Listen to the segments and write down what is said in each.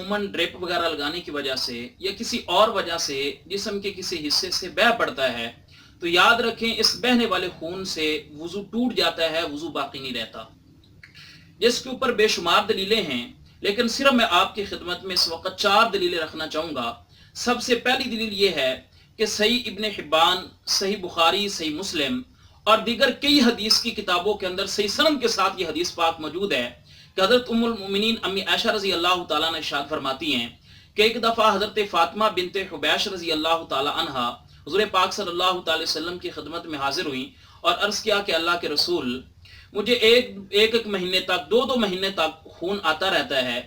अमूमन ड्रिप वगैरह लगाने की वजह से या किसी और वजह से जिस्म के किसी हिस्से से बह पड़ता है, तो याद रखें इस बहने वाले खून से वुजू टूट जाता है, वुजू बाकी नहीं रहता। जिसके ऊपर बेशुमार दलीलें हैं, लेकिन सिर्फ मैं आपकी खिदमत में इस वक्त 4 दलीलें रखना चाहूँगा। सबसे पहली दलील ये है कि सही इब्न हिब्बान, सही बुखारी, सही मुस्लिम और दीगर कई हदीस की किताबों के अंदर सही सनद के साथ ये हदीस पाक मौजूद है कि हज़रत उम्मुल मोमिनीन अम्मी आयशा रज़ी अल्लाह ताला ने इरशाद फरमाती हैं कि एक दफ़ा हज़रत फ़ातिमा बिनते हुबैश रज़ी अल्लाह ताला अन्हा हुज़ूर पाक सल्लल्लाहु अलैहि वसल्लम की खिदमत में हाजिर हुई और अर्ज़ किया कि अल्लाह के रसूल, मुझे एक महीने तक, 2 महीने तक खून आता रहता है,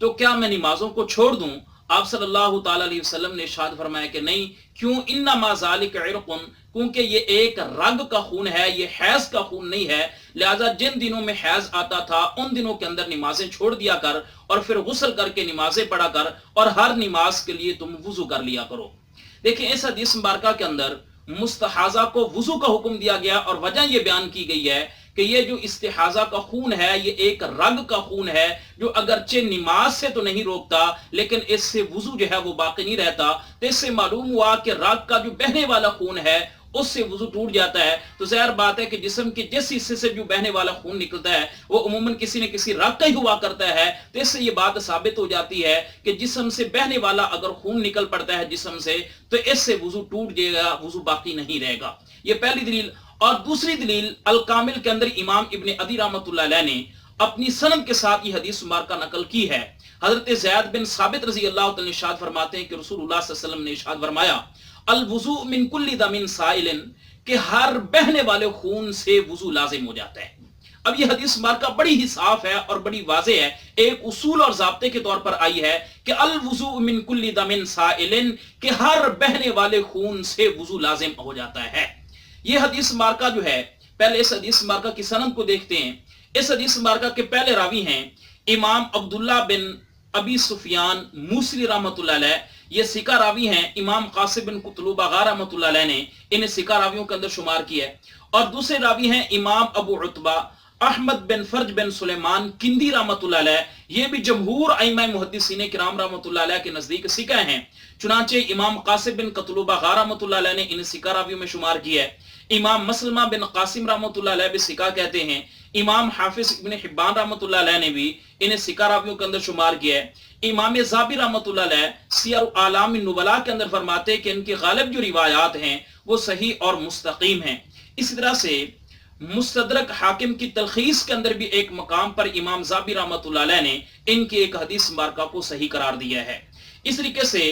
तो क्या मैं नमाजों को छोड़ दूं? आप सल्लल्लाहु ताला अलैहि वसल्लम ने इरशाद फरमाया कि नहीं, क्यों, इन्नमा ज़ालिका इरक़ुन, क्योंकि ये एक रग का खून है, ये हैज का खून नहीं है। लिहाजा जिन दिनों में हैज आता था उन दिनों के अंदर नमाजें छोड़ दिया कर और फिर गुस्ल करके नमाजें पढ़ा कर और हर नमाज के लिए तुम वुजू कर लिया करो। देखिए, इस हदीस मुबारका के अंदर मुस्तहाजा को वुजू का हुक्म दिया गया और वजह यह बयान की गई है कि ये जो इस्तिहाजा का खून है ये एक रग का खून है जो अगरचे नमाज से तो नहीं रोकता लेकिन इससे वुजू जो है वो बाकी नहीं रहता। तो इससे मालूम हुआ कि रग का जो बहने वाला खून है उससे वुजू टूट जाता है। तो ज़ाहिर बात है कि जिस्म के जिस हिस्से से जो बहने वाला खून निकलता है वो उमूमन किसी न किसी रग का ही हुआ करता है। तो इससे ये बात साबित हो जाती है कि जिस्म से बहने वाला अगर खून निकल पड़ता है जिस्म से तो इससे वुजू टूट जाएगा, वुजू बाकी नहीं रहेगा। ये पहली दलील। और दूसरी दलील अल कामिल के अंदर इमाम इब्न अदी रहमतुल्लाह अलैह ने अपनी सनद के साथ ये हदीस मुबारका नकल की है। हजरत ज़ैद बिन साबित रजी अल्लाह तआला इरशाद फरमाते हैं कि रसूलुल्लाह सल्लल्लाहु अलैहि वसल्लम ने इरशाद फरमाया, अल वुजू मिन कुल्ली दमिन साइलिन, कि हर बहने वाले खून से वुजू लाजिम हो जाता है। अब ये हदीस मुबारका बड़ी ही साफ है और बड़ी वाज़े है, एक उसूल और ज़ाब्ते के तौर पर आई है कि अल वुजू मिन कुल्ली दमिन साइलिन, कि हर बहने वाले खून से वुजू लाजिम हो जाता है। ये हदीस मुबारका जो है, पहले इस हदीस मुबारका की सनद को देखते हैं। इस हदीस मुबारका के पहले रावी हैं इमाम अब्दुल्ला बिन अबी सुफियान मूसली रहमतुल्लाह अलैह, ये सिका रावी हैं। इमाम कासिम बिन कुतलूबा रहमतुल्लाह अलैह ने इन्हें सिका रावियों के अंदर शुमार किया है। और दूसरे रावी हैं इमाम अबू उतबा अहमद बिन फर्ज बिन सुलेमान किंदी रहमतुल्लाह अलैह, ये भी जमहूर अइम्मा मुहद्दिसीन किराम रहमतुल्लाह अलैह के नजदीक सिका हैं। चुनांचे इमाम कासिम बिन कुतलूबा रहमतुल्लाह अलैह ने इन्हें सिका रावियों में शुमार किया है। इमाम मसलमा बिन कासिम रहमतुल्लाह अलैह भी सिका कहते हैं। इमाम हाफिज इब्न हिब्बान रहमतुल्लाह अलैह ने भी इन्हें सिका रावियों के अंदर शुमार किया है। इमाम ज़ाबी रहमतुल्लाह अलैह सियर आलाम नुबला के अंदर फरमाते हैं कि इनकी गालिब जो रिवायात हैं वो सही और मुस्तकीम हैं। इसी तरह से मुस्तदरक हाकिम की तलखीस के अंदर भी एक मकाम पर इमाम ज़ाबी रहमतुल्लाह अलैह ने इनकी एक हदीस मुबारका को सही करार दिया है। इस तरीके से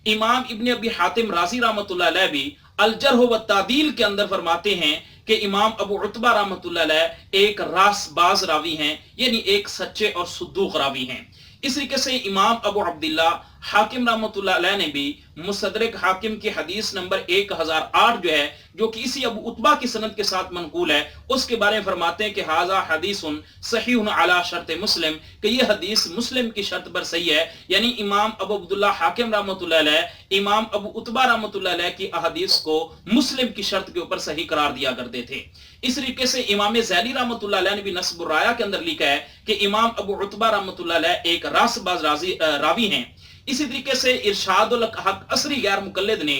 इमाम इब्न अबी हातिम राजी रहमतुल्लाह अलैह भी अल जर्ह व तादील के अंदर फरमाते हैं कि इमाम अबू उतबा रहमतुल्लाह अलैह एक रासबाज रावी हैं, यानी एक सच्चे और सुद्दूक रावी हैं। इस तरीके से इमाम अबू अब्दुल्ला हाकिम रहमतुल्लाह अलैह ने भी मुस्तदरक हाकिम की हदीस नंबर 1008 जो है, जो कि इसी अबू उतबा की सनद के साथ मनकूल है, उसके बारे में फरमाते हैं कि हाजा हदीसुन सहीहुन अला शर्त मुस्लिम, कि ये हदीस मुस्लिम की शर्त पर सही है। यानी इमाम अबू अब्दुल्ला हाकिम रहमतुल्लाह अलैह इमाम अबू उतबा रहमतुल्लाह अलैह की अहदीस को मुस्लिम की शर्त के ऊपर सही करार दिया करते थे। इस तरीके से इमाम ज़ैली रहमतुल्लाह अलैह ने भी नस्ब राया के अंदर लिखा है कि इमाम अबू उतबा रहमतुल्लाह अलैह एक रासबाज रावी हैं। इसी तरीके से इरशादुल हक असरी गैर मुकल्लिद ने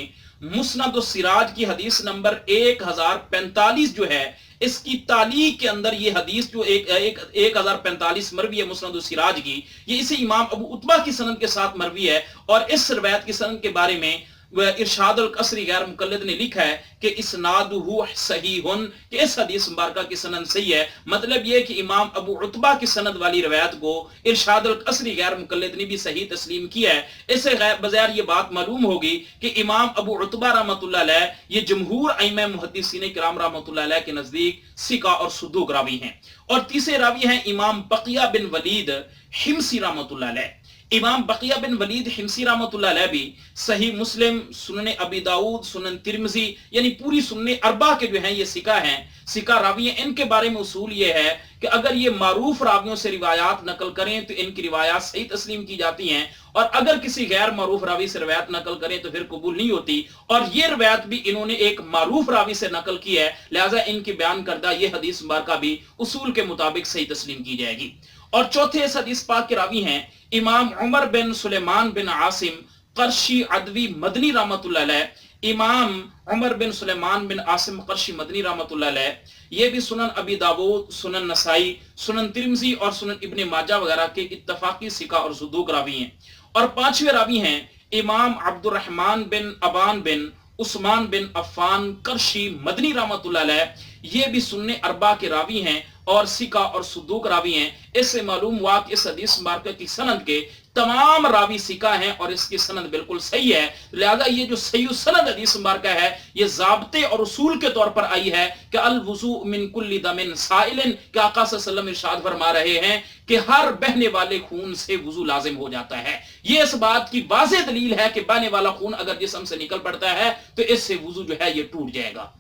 मुस्नद सिराज की हदीस नंबर 1045 जो है, इसकी तालीक के अंदर ये हदीस जो 1045 मरवी है मुस्नद सिराज की, ये इसी इमाम अबू उतबा की सनद के साथ मरवी है। और इस रिवायत की सनद के बारे में इरशादुल कसरी गैर मुकल्लिद ने लिखा है कि इस्नादुहु सहीहुन, कि इस हदीस मुबारका की सनद सही है। मतलब यह कि इमाम अबू उतबा की सनद वाली रवायत को इरशादुल कसरी गैर मुकल्लिद ने भी सही तस्लीम किया है। इससे बगैर ये बात मालूम होगी कि इमाम अबू उतबा रहमतुल्लाह अलैह ये जमहूर अइम्मा मुहद्दिसीन किराम रहमतुल्लाह अलैह के नजदीक सिका और सुद्दूक रावी हैं। और तीसरे रावी हैं इमाम बकिया बिन वलीद हिमसी रहमतुल्लाह अलैह। इमाम बकिया बिन वलीद हिमसी रहमतुल्लाह अलैह भी सही मुस्लिम, सुनन अबी दाऊद, सुनन तिरमिजी, यानी पूरी सुनन अरबा के जो हैं ये सिका हैं, सिका रावी हैं। इनके बारे में उसूल ये है कि अगर ये मारूफ रावियों से रिवायात नकल करें तो इनकी रिवायात सही तस्लीम की जाती हैं, और अगर किसी गैर मारूफ रावी से रिवायत नकल करें तो फिर कबूल नहीं होती। और ये रिवायत भी इन्होंने एक मारूफ रावी से नकल की है, लिहाजा इनकी बयान करदा ये हदीस मुबारका भी उसूल के मुताबिक सही तस्लीम की जाएगी। और चौथे इस हदीस पाक के रावी हैं इमाम उमर बिन सुलेमान बिन आसिम कर्शी अदवी मदनी रहमतुल्लाह अलैह। इमाम उमर बिन सुलेमान बिन आसिम कर्शी मदनी रहमतुल्लाह अलैह, ये भी सुनन अबी दाऊद, सुनन नसाई, सुनन तिरमिजी और सुनन इब्ने माजा वगैरह के इत्तफाकी सिका और सुदूक रावी हैं। और पांचवें रावी हैं इमाम अब्दुर्रहमान बिन अबान बिन उस्मान बिन अफ़ान कर्शी मदनी रहमतुल्लाह अलैह, ये भी सुन्ने अरबा के रावी हैं और सिका और सुदूक रावी हैं। इससे मालूम हुआ कि इस हदीस मुबारक की सनद के तमाम रावी सिका हैं और इसकी सनद बिल्कुल सही है। लिहाजा ये जो सही सनद हदीस मुबारक है, ये ज़ाब्ते और उसूल के तौर पर आई है कि अल वुज़ू मिन कुल्ली दमिन साइलिन, कि आका सल्लल्लाहु अलैहि वसल्लम इरशाद फरमा रहे हैं कि हर बहने वाले खून से वुज़ू लाजिम हो जाता है। ये इस बात की वाज़ेह दलील है कि बहने वाला खून अगर जिस्म से निकल पड़ता है तो इससे वुज़ू जो है ये टूट जाएगा।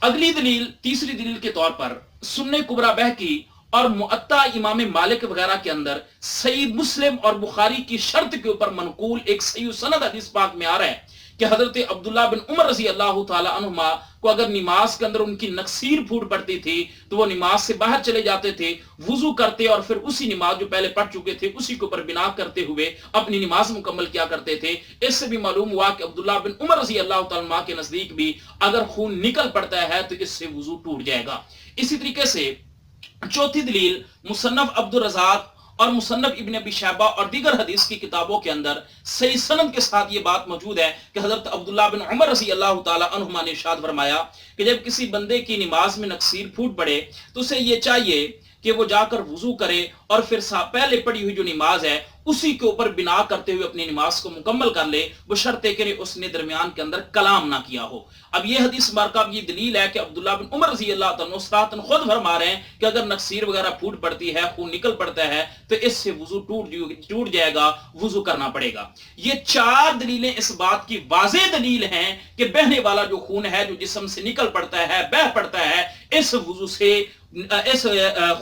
अगली दलील, तीसरी दलील के तौर पर सुन्ने कुबरा बहकी और मुअत्ता इमाम मालिक वगैरह के अंदर सही मुस्लिम और बुखारी की शर्त के ऊपर मनकूल एक सही सनद हदीस पाक में आ रहा है कि हजरत अब्दुल्ला बिन उमर रजी अल्लाह ताला अन्हुमा को अगर नमाज के अंदर उनकी नक्सीर फूट पड़ती थी तो वो नमाज से बाहर चले जाते थे, वुजू करते और फिर उसी नमाज जो पहले पढ़ चुके थे उसी के ऊपर बिना करते हुए अपनी नमाज मुकम्मल किया करते थे। इससे भी मालूम हुआ कि अब्दुल्ला बिन उमर रजी अल्लाह ताला के नजदीक भी अगर खून निकल पड़ता है तो इससे वुजू टूट जाएगा। इसी तरीके से चौथी दलील मुसन्नफ अब्दुल रज़ाक और मुसन्नफ इब्न अबी शैबा और दीगर हदीस की किताबों के अंदर सही सनद के साथ ये बात मौजूद है कि हजरत अब्दुल्ला बिन उमर रज़ी अल्लाह ताला अन्हुमा ने इरशाद फरमाया कि जब किसी बंदे की नमाज में नक्सीर फूट पड़े तो उसे ये चाहिए कि वो जाकर वुजू करे और फिर पहले पढ़ी हुई जो नमाज है उसी के ऊपर बिना करते हुए अपनी नमाज को मुकम्मल कर ले, बशर्ते कि उसने दरमियान के अंदर कलाम ना किया हो। अब ये हदीस मुबारक ये दलील है कि अब्दुल्ला बिन उमर रज़ी अल्लाह तआला अन्हु खुद फरमा रहे हैं कि अगर नक्सीर वगैरह फूट पड़ती है, खून निकल पड़ता है तो इससे वुजू टूट जाएगा, वुजू करना पड़ेगा। ये चार दलीलें इस बात की वाज़ेह दलील हैं कि बहने वाला जो खून है जो जिस्म से निकल पड़ता है, बह पड़ता है, इस वुजू से, इस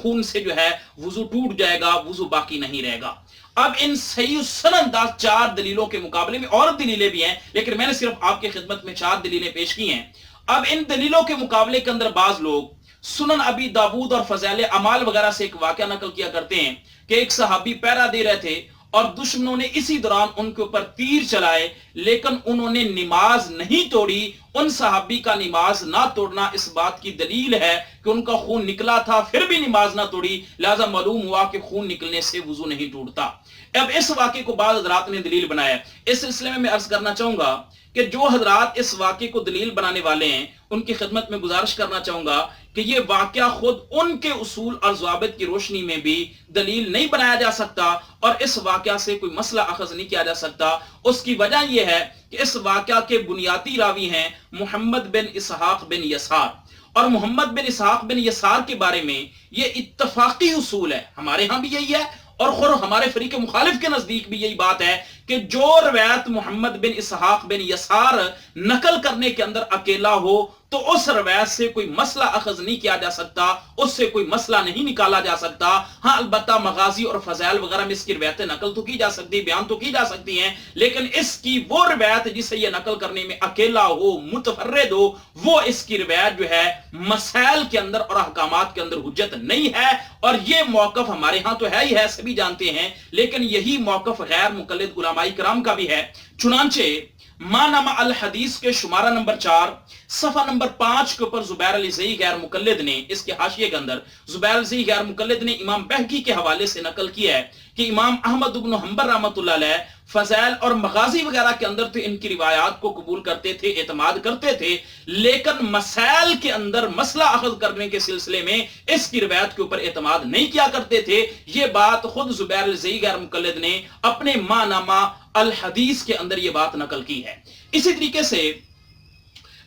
खून से जो है वुजू टूट जाएगा, वुजू बाकी नहीं रहेगा। अब इन सही सनदार चार दलीलों के मुकाबले में और दलीलें भी हैं, लेकिन मैंने सिर्फ आपकी खिदमत में चार दलीलें पेश की हैं। अब इन दलीलों के मुकाबले के अंदर बाज लोग सुनन अबी दाऊद और फज़ाइल अमाल वगैरह से एक वाकया नकल किया करते हैं कि एक सहाबी पहरा दे रहे थे और दुश्मनों ने इसी दौरान उनके ऊपर तीर चलाए, लेकिन उन्होंने नमाज नहीं तोड़ी। उन सहाबी का नमाज ना तोड़ना इस बात की दलील है कि उनका खून निकला था फिर भी नमाज ना तोड़ी, लिहाजा मालूम हुआ कि खून निकलने से वुजू नहीं टूटता। अब इस वाक़े को बाद हज़रात ने दलील बनाया। इस सिलसिले में मैं अर्ज करना चाहूंगा कि जो हज़रात इस वाक़े को दलील बनाने वाले हैं उनकी खिदमत में गुजारिश करना चाहूंगा कि ये वाक़या खुद उनके उसूल और ज़वाबित की रोशनी में भी दलील नहीं बनाया जा सकता और इस वाक़या से कोई मसला अखज़ नहीं किया जा सकता। उसकी वजह यह है कि इस वाक़या के बुनियादी रावी हैं मुहम्मद बिन इसहाक बिन यसार, और मोहम्मद बिन इसहाक बिन यसार के बारे में ये इत्तफाकी उसूल है, हमारे यहाँ भी यही है और खुद हमारे फरीक मुखालिफ के नजदीक भी यही बात है कि जो रवायत मोहम्मद बिन इसहाक बिन यसार नकल करने के अंदर अकेला हो तो उस रवायत से कोई मसला अखज नहीं किया जा सकता, उससे कोई मसला नहीं निकाला जा सकता। हाँ, अलबत्ता मगाजी और फजाइल वगैरह में इसकी रवायतें नकल तो की जा सकती, बयान तो की जा सकती हैं, लेकिन इसकी वो रवायत जिसे ये नकल करने में अकेला हो, मुतफर्रिद हो, वो इसकी रवायत जो है मसाइल के अंदर और अहकामात के अंदर हुज्जत नहीं है। और ये मौकफ हमारे यहाँ तो है ही है, सभी जानते हैं, लेकिन यही मौकफ गैर मुकल्लिद उलमाए किराम का भी है। चुनांचे मानामा अल हदीस के शुमारा नंबर 4 सफा नंबर 5 के ऊपर जुबैर अल ज़ई गैर मुकल्लिद ने, इसके हाशिये के अंदर जुबैर अल ज़ई गैर मुकल्लिद ने इमाम बहकी के हवाले से नकल किया है कि इमाम अहमद इब्न हंबल रहमतुल्लाह अलैह फज़ाइल और मगाजी वगैरह के अंदर तो इनकी रिवायात को कबूल करते थे, एतमाद करते थे, लेकिन मसाइल के अंदर मसला अखज़ करने के सिलसिले में इसकी रिवायत के ऊपर एतमाद नहीं किया करते थे। ये बात खुद जुबैर अल ज़ई गैर मुकल्लिद ने अपने मानामा अल हदीस के अंदर ये बात नकल की है। इसी तरीके से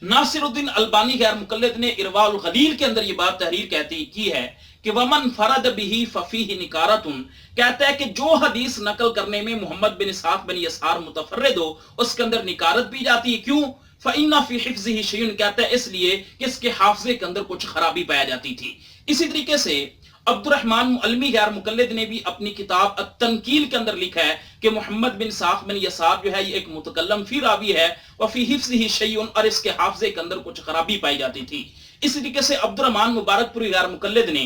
नासिरुद्दीन अलबानी गैर मुकल्लिद ने इरवाउल गलील के अंदर ये बात तहरीर कहती की है कि वमन फरद बिही फफीही निकारतुन, कहता है कि जो हदीस नकल करने में मोहम्मद बिन इसहाक बिन यसार मुतफर्रिद हो उसके अंदर निकारत भी जाती है। क्यों? फइन्ना फी हिफ्ज़िही शयउन, कहता है इसलिए कि इसके हाफजे के अंदर कुछ खराबी पाया जाती थी। इसी तरीके से अब्दुर्रहमान मुअल्लिमी गैर मुकल्लिद ने भी अपनी किताब अत-तनकील के अंदर लिखा है कि मोहम्मद बिन इसहाक बिन यसार जो है ये एक मुतकल्लम फी रावी है व फी हिफ्ज़िही शयउन, और इसके हाफजे के अंदर कुछ खराबी पाई जाती थी। इस तरीके से अब्दुर्रहमान मुबारकपुरी गैर मुकल्लिद ने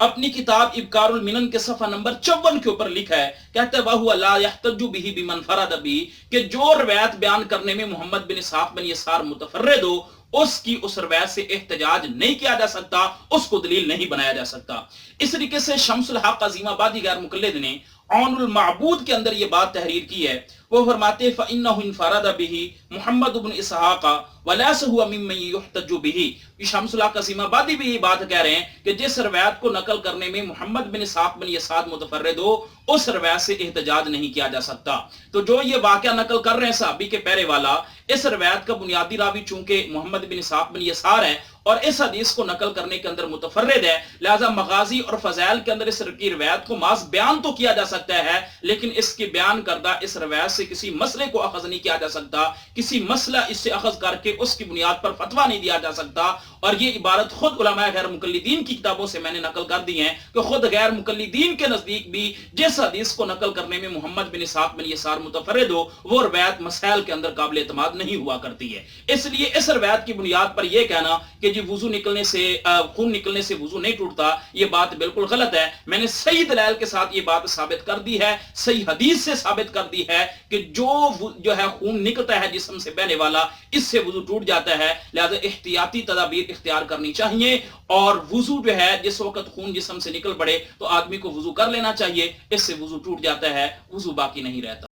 अपनी किताब इब्कार मिनन के सफ़ा नंबर 54 के ऊपर लिखा है, कहते हैं वहुवा ला यहतजु बिही बिमन फरद बिही, कि जो रवायत बयान करने में मोहम्मद बिन इसहाक बिन यसार मुतफर्रिद हो, उसकी उस रवायत से एहतजाज नहीं किया जा सकता, उसको दलील नहीं बनाया जा सकता। इस तरीके से शम्सुल हक अजीमाबादी गैर मुकल्लिद ने औनुल माबूद के अंदर ये बात तहरीर की है। वो फरमाते फ़इन्नहु इनफरद बिही मुहम्मद बिन इसहाक वलैसा हुवा मिम्मन युहतजु बिही। शम्सुल हक अजीमाबादी भी ये बात कह रहे हैं कि जिस रवायत को नकल करने में मोहम्मद बिन इसहाक बिन यसार मुतफर्रिद हो, उस रवायत से एहतजाज नहीं किया जा सकता। तो जो ये वाक़या नकल कर रहे हैं सहाबी के पैरे वाला, इस रवायत का बुनियादी रावी चूंकि मोहम्मद बिन इसहाक बिन यसार है और इस हदीस को नकल करने के अंदर मुतफर्रिद है, लिहाजा मगाजी और फजाइल के अंदर इस की रवायत को मास बयान तो किया जा सकता है, लेकिन इसकी बयान करदा इस रवायत से किसी मसले को अखज नहीं किया जा सकता, किसी मसला इससे अखज करके उसकी बुनियाद पर फतवा नहीं दिया जा सकता। और ये इबारत खुद उलमा गैर मुकल्लिदीन की किताबों से मैंने नकल कर दी है कि खुद गैर मुकल्लिदीन के नजदीक भी जिस हदीस को नकल करने में मोहम्मद बिन इसहाक बिन यसार मुतफर्रिद हो, वो रवायत मसाइल के अंदर काबिल एतमाद नहीं हुआ करती है। इसलिए इस रवायत की बुनियाद पर यह कहना कि जी वुजू निकलने से खून निकलने से वुजू नहीं टूटता, ये बात बिल्कुल गलत है। मैंने सही दलाइल के साथ ये बात साबित कर दी है, सही हदीस से साबित कर दी है कि जो है खून निकलता है जिस्म से बहने वाला, इससे वुजू टूट जाता है। लिहाजा एहतियाती तदाबीर इख्तियार करनी चाहिए और वुजू जो है जिस वक्त खून जिस्म से निकल पड़े तो आदमी को वुजू कर लेना चाहिए, इससे वुजू टूट जाता है, वुजू बाकी नहीं रहता।